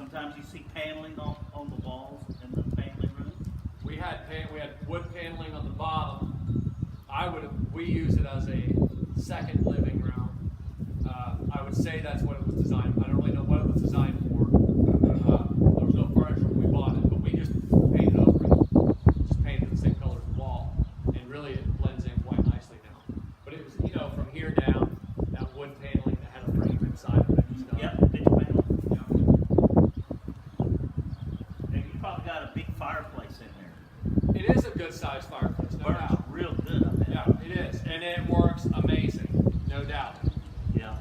Sometimes you see paneling on the walls in the family room. We had wood paneling on the bottom. We use it as a second living room. I would say that's what it was designed. I don't really know what it was designed for. There was no furniture when we bought it, but we just painted over it. Just painted the same color as the wall, and really it blends in quite nicely now. But it was, from here down, that wood paneling that had a frame inside of it and stuff. Yep, pitch panel. Yeah. And you probably got a big fireplace in there. It is a good sized fireplace, no Burns doubt. real good, I bet. Yeah, it is, and it works amazing, no doubt. Yeah.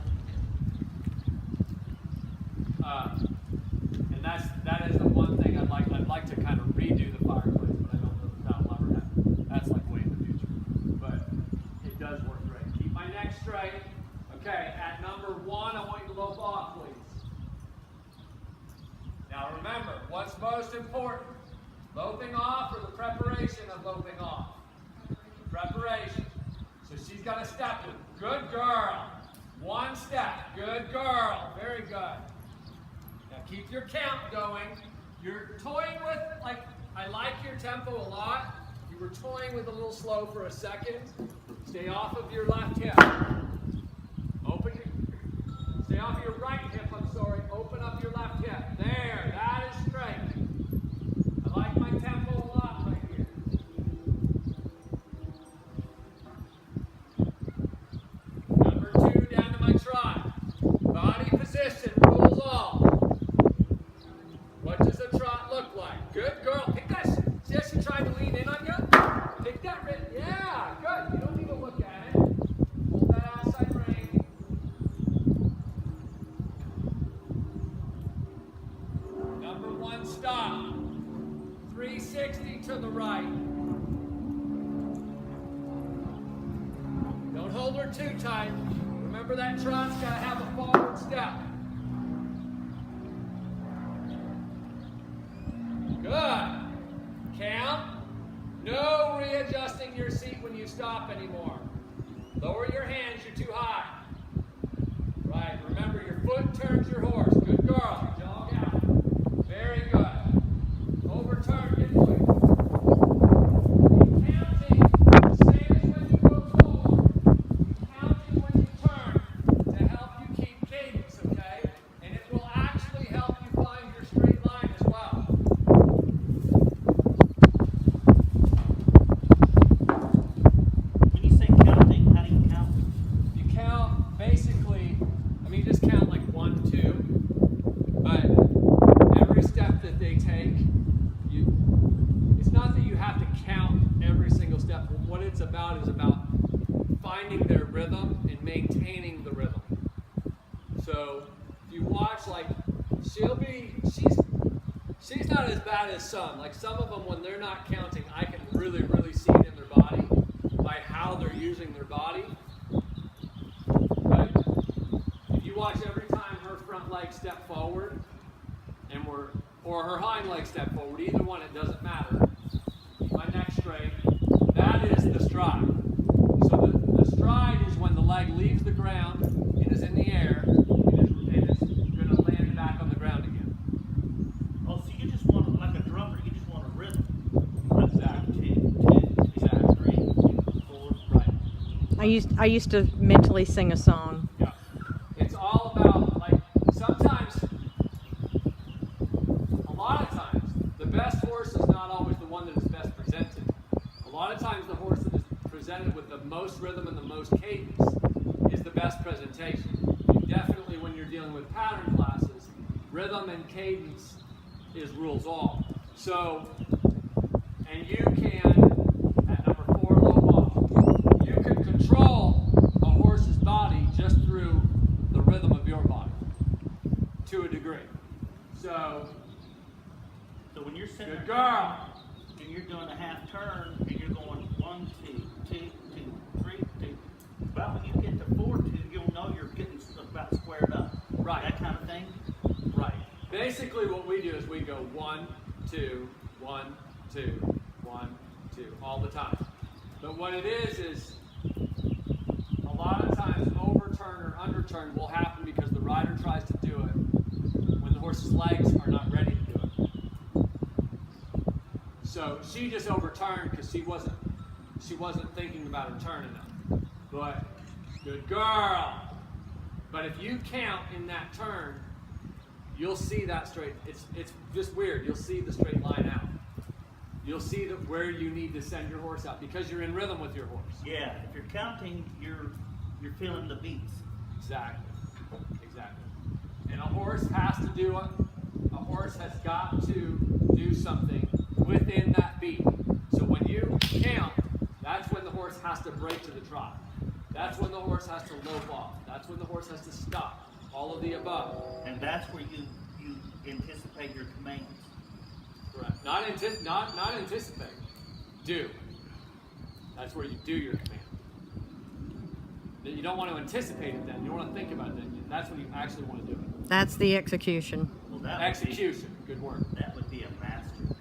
And that is the one thing I'd like to kind of redo the fireplace, but I don't know if that'll ever happen. That's like way in the future, but it does work great. Keep my neck straight. Okay, at number 1, I want you to lope off, please. Now remember, what's most important? Loping off or the preparation of loping off? Preparation. So she's got to step it. Good girl. 1 step. Good girl. Very good. Now keep your count going. You're toying with, I like your tempo a lot. You were toying with a little slow for a second. Stay off of your left hip. Stay off your right hip, I'm sorry. Open up your left hip. There, that is straight. I like my tempo a lot right here. Number 2, down to my trot. Body position, rules all. What does a trot look like? Good girl. Pick that. See how she tried to lean in on you? Pick that. Yeah, good. You don't need to look at it. Hold that outside rein. Number 1, stop. 360 to the right. Don't hold her too tight. Remember that trot's got to have a forward step. Good. Count. No readjusting your seat when you stop anymore. Lower your hands, you're too high. Right, remember your foot turns your horse. Good girl. Jog out. Very good. Overturn, get quick. Keep counting. Same as when you go forward. Keep counting when you turn to help you keep cadence, okay? And it will actually help you find your straight line as well. When you say counting, how do you count? You count basically, just count like 1, 2, but every step that they take, it's not that you have to count every single step. What it's about is about finding their rhythm and maintaining the rhythm. So if you watch, she's not as bad as some. Like some of them, when they're not counting, I can really, really see it in their body by how they're using their body. But if you watch every time her front leg step forward, or her hind leg step forward, either one, it doesn't matter. Keep my neck straight. That is the stride. So the stride is when the leg leaves the ground and is in the air and is going to land back on the ground again. Oh, so you just want, like a drummer, you just want a rhythm. Exactly. 2, 3, 4. Right. I used to mentally sing a song. Yeah. It's all about, sometimes, a lot of times, the best horse is not always the one that is best presented. A lot of times the horse that is presented with the most rhythm and the most cadence is the best presentation. And definitely when you're dealing with pattern classes, rhythm and cadence is rules all. So, and you can, at number 4, low off, you can control a horse's body just through the rhythm of your body, to a degree. So when you're sitting good there girl. and you're doing a half turn and you're going 1, 2, 2, 2, 3, 2. About when you get to 4, 2, you'll know you're getting about squared up. Right. That kind of thing. Right. Basically what we do is we go 1, 2, 1, 2, 1, 2, all the time. But what it is a lot of times overturn or underturn will happen because the rider tries to do it when the horse's legs are not So she just overturned because she wasn't thinking about her turn enough. But good girl. But if you count in that turn, you'll see that straight. It's just weird. You'll see the straight line out. You'll see where you need to send your horse out because you're in rhythm with your horse. Yeah, if you're counting, you're feeling the beats. Exactly. And a horse has to do it. A horse has got to do something within that beat. So when you count, that's when the horse has to break to the trot. That's when the horse has to lope off. That's when the horse has to stop. All of the above. And that's where you anticipate your commands. Correct. Not anticipate. Do. That's where you do your command. You don't want to anticipate it then. You don't want to think about it then. That's when you actually want to do it. That's the execution. Well, that Execution. Good word. That would be a master.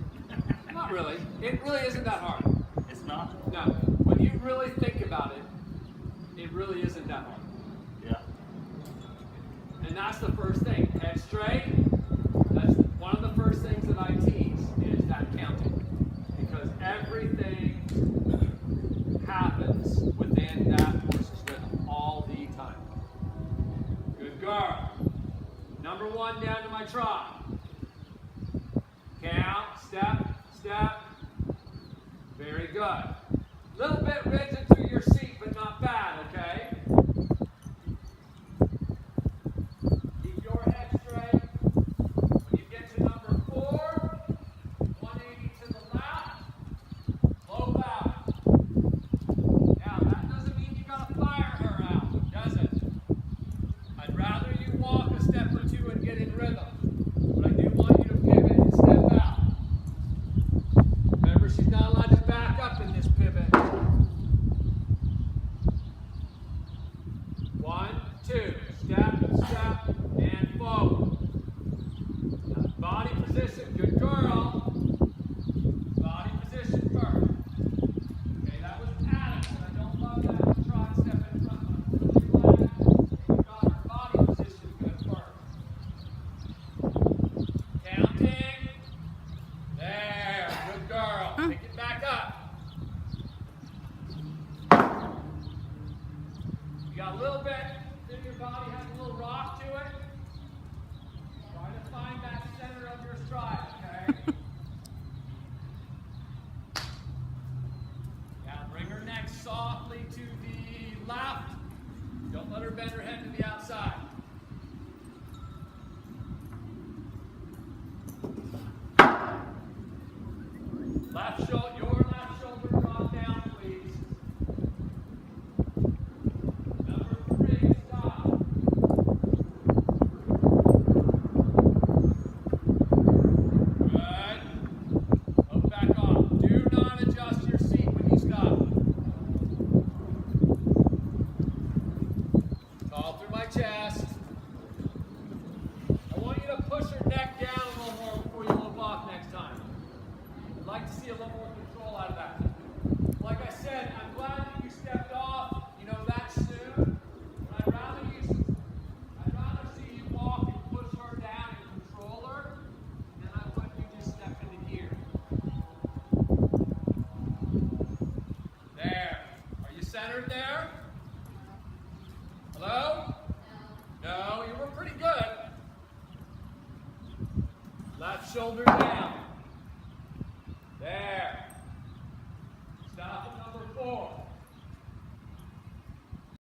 Not really. It really isn't that hard. It's not? No. When you really think about it, it really isn't that hard. Yeah. And that's the first thing. Head straight. That's one of the first things that I teach is that counting. Because everything happens within that horse's rhythm all the time. Good girl. Number one down to my trot. Count, step, step. Very good. Little bit rigid through your seat, but not bad, okay? Keep your head straight. When you get to number 4, 180 to the left, low out. Now, that doesn't mean you gotta fire her out, does it? I'd rather you walk a step or two and get in rhythm. But I do want you to pivot and step out. Remember, she's not allowed to back up in this pivot. 1, 2, step, step, and forward. Now, body position, good girl. Body position first. Okay, that was Adams, and I don't love that trot step in front. I'm really glad that you got her body position good first. Counting. There, good girl. Pick it back up. You got a little bit, then your body has a little rock to it. Try to find that center of your stride, okay? Now bring her neck softly to the left. Don't let her bend her head to the outside. Your left shoulder drop down, please. Number 3, stop. Good. Look back off. Do not adjust your seat when you stop. Call through my chest. I want you to push your neck down a little more before you lope off next time. I'd like to see a little more control out of that. Like I said, I'm glad that you stepped off, that soon. But I'd rather see you walk and push her down and control her than I would you just step into gear. There. Are you centered there? Hello? No, you were pretty good. Left shoulder down.